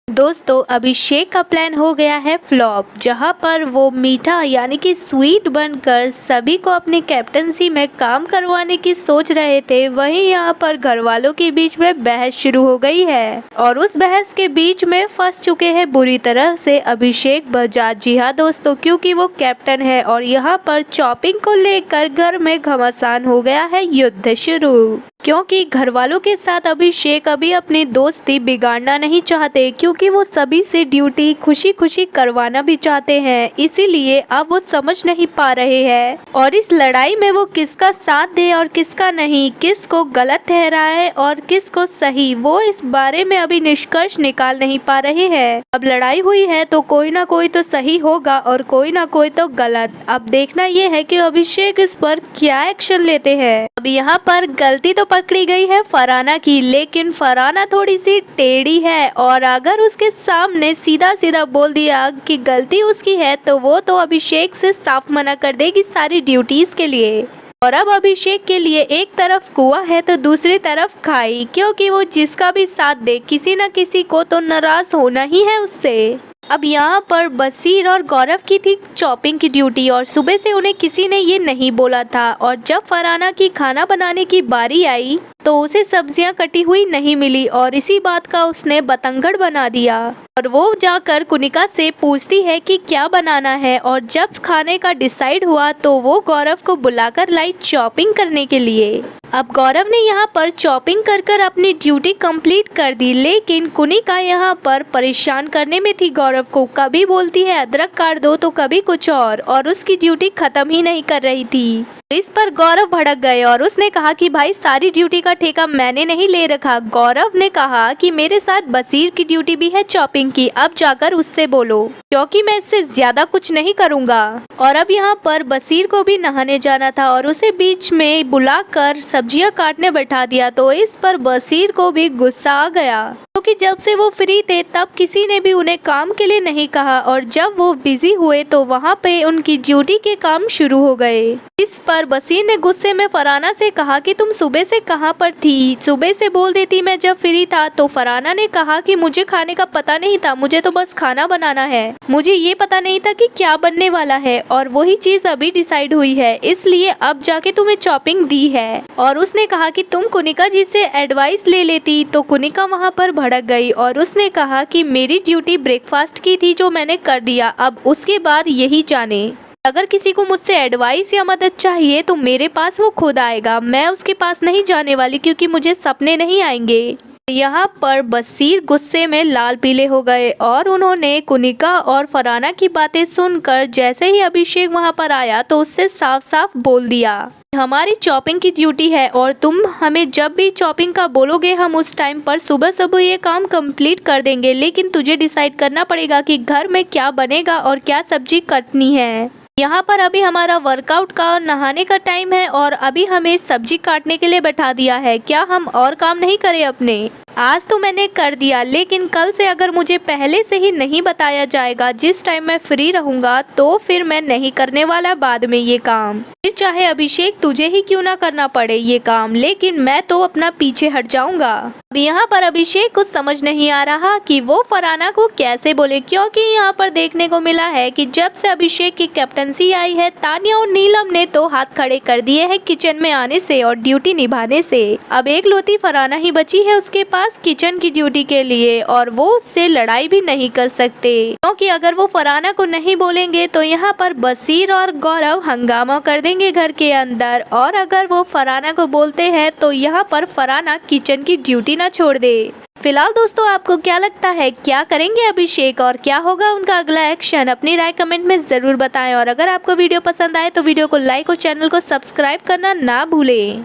दोस्तों अभिषेक का प्लान हो गया है फ्लॉप, जहां पर वो मीठा यानी कि स्वीट बनकर सभी को अपनी कैप्टनसी में काम करवाने की सोच रहे थे। वहीं यहां पर घर वालों के बीच में बहस शुरू हो गई है और उस बहस के बीच में फंस चुके हैं बुरी तरह से अभिषेक बजाज। जी हाँ दोस्तों, क्योंकि वो कैप्टन है और यहाँ पर चॉपिंग को लेकर घर में घमासान हो गया है युद्ध शुरू, क्योंकि घर वालों के साथ अभिषेक अभी अपनी दोस्ती बिगाड़ना नहीं चाहते, क्योंकि वो सभी से ड्यूटी खुशी खुशी करवाना भी चाहते हैं। इसीलिए अब वो समझ नहीं पा रहे हैं और इस लड़ाई में वो किसका साथ दे और किसका नहीं, किसको गलत ठहराए और किसको सही, वो इस बारे में अभी निष्कर्ष निकाल नहीं पा रहे हैं। अब लड़ाई हुई है तो कोई ना कोई तो सही होगा और कोई ना कोई तो गलत। अब देखना ये है कि अभिषेक इस पर क्या एक्शन लेते हैं। अब यहाँ पर गलती तो पकड़ी गई है फरहाना की, लेकिन फरहाना थोड़ी सी टेढ़ी है और अगर उसके सामने सीधा सीधा बोल दिया कि गलती उसकी है तो वो तो अभिषेक से साफ मना कर देगी सारी ड्यूटीज के लिए। और अब अभिषेक के लिए एक तरफ कुआं है तो दूसरी तरफ खाई, क्योंकि वो जिसका भी साथ दे किसी न किसी को तो नाराज होना ही है उससे। अब यहाँ पर बसीर और गौरव की थी चॉपिंग की ड्यूटी और सुबह से उन्हें किसी ने ये नहीं बोला था, और जब फरहाना की खाना बनाने की बारी आई तो उसे सब्जियां कटी हुई नहीं मिली और इसी बात का उसने बतंगड़ बना दिया। और वो जाकर कुनिका से पूछती है कि क्या बनाना है, और जब खाने का डिसाइड हुआ तो वो गौरव को बुलाकर लाई चॉपिंग करने के लिए। अब गौरव ने यहाँ पर चॉपिंग कर अपनी ड्यूटी कंप्लीट कर दी, लेकिन कुनिका यहाँ पर परेशान करने में थी गौरव को। कभी बोलती है अदरक काट दो तो कभी कुछ और उसकी ड्यूटी खत्म ही नहीं कर रही थी। इस पर गौरव भड़क गए और उसने कहा कि भाई सारी ड्यूटी का ठेका मैंने नहीं ले रखा। गौरव ने कहा कि मेरे साथ बसीर की ड्यूटी भी है चॉपिंग की, अब जाकर उससे बोलो, क्योंकि मैं इससे ज्यादा कुछ नहीं करूँगा। और अब यहाँ पर बसीर को भी नहाने जाना था और उसे बीच में बुलाकर सब्जियां काटने बैठा दिया, तो इस पर बसीर को भी गुस्सा आ गया, क्योंकि जब से वो फ्री थे तब किसी ने भी उन्हें काम के लिए नहीं कहा और जब वो बिजी हुए तो वहाँ पे उनकी ड्यूटी के काम शुरू हो गए। इस पर बसीर ने गुस्से में फरहाना से कहा कि तुम सुबह से कहाँ पर थी, सुबह से बोल देती मैं जब फ्री था। तो फरहाना ने कहा कि मुझे खाने का पता नहीं था, मुझे तो बस खाना बनाना है, मुझे ये पता नहीं था कि क्या बनने वाला है और वही चीज अभी डिसाइड हुई है, इसलिए अब जाके तुम्हें चॉपिंग दी है। और उसने कहा कि तुम कुनिका जी से एडवाइस ले लेती। तो कुनिका वहाँ पर भड़क गई और उसने कहा कि मेरी ड्यूटी ब्रेकफास्ट की थी जो मैंने कर दिया, अब उसके बाद यही जाने। अगर किसी को मुझसे एडवाइस या मदद चाहिए तो मेरे पास वो खुद आएगा, मैं उसके पास नहीं जाने वाली, क्योंकि मुझे सपने नहीं आएंगे। यहाँ पर बसीर गुस्से में लाल पीले हो गए और उन्होंने कुनिका और फरहाना की बातें सुनकर जैसे ही अभिषेक वहाँ पर आया तो उससे साफ साफ बोल दिया, हमारी चॉपिंग की ड्यूटी है और तुम हमें जब भी चॉपिंग का बोलोगे हम उस टाइम पर सुबह सुबह ये काम कंप्लीट कर देंगे, लेकिन तुझे डिसाइड करना पड़ेगा कि घर में क्या बनेगा और क्या सब्जी कटनी है। यहाँ पर अभी हमारा वर्कआउट का और नहाने का टाइम है और अभी हमें सब्जी काटने के लिए बैठा दिया है, क्या हम और काम नहीं करें अपने? आज तो मैंने कर दिया, लेकिन कल से अगर मुझे पहले से ही नहीं बताया जाएगा जिस टाइम मैं फ्री रहूंगा तो फिर मैं नहीं करने वाला बाद में ये काम, फिर चाहे अभिषेक तुझे ही क्यों ना करना पड़े ये काम, लेकिन मैं तो अपना पीछे हट जाऊंगा। अब यहाँ पर अभिषेक कुछ समझ नहीं आ रहा कि वो फरहाना को कैसे बोले, क्योंकि यहाँ पर देखने को मिला है कि जब से अभिषेक की कैप्टनसी आई है तानिया और नीलम ने तो हाथ खड़े कर दिए हैं किचन में आने से और ड्यूटी निभाने से। अब एक लौती फरहाना ही बची है उसके पास किचन की ड्यूटी के लिए और वो उससे लड़ाई भी नहीं कर सकते, क्योंकि अगर वो फरहाना को नहीं बोलेंगे तो यहाँ पर बसीर और गौरव हंगामा कर देंगे घर के अंदर, और अगर वो फरहाना को बोलते हैं तो यहाँ पर फरहाना किचन की ड्यूटी ना छोड़ दे। फिलहाल दोस्तों आपको क्या लगता है, क्या करेंगे अभिषेक और क्या होगा उनका अगला एक्शन? अपनी राय कमेंट में जरूर बताएं और अगर आपको वीडियो पसंद आए तो वीडियो को लाइक और चैनल को सब्सक्राइब करना ना भूलें।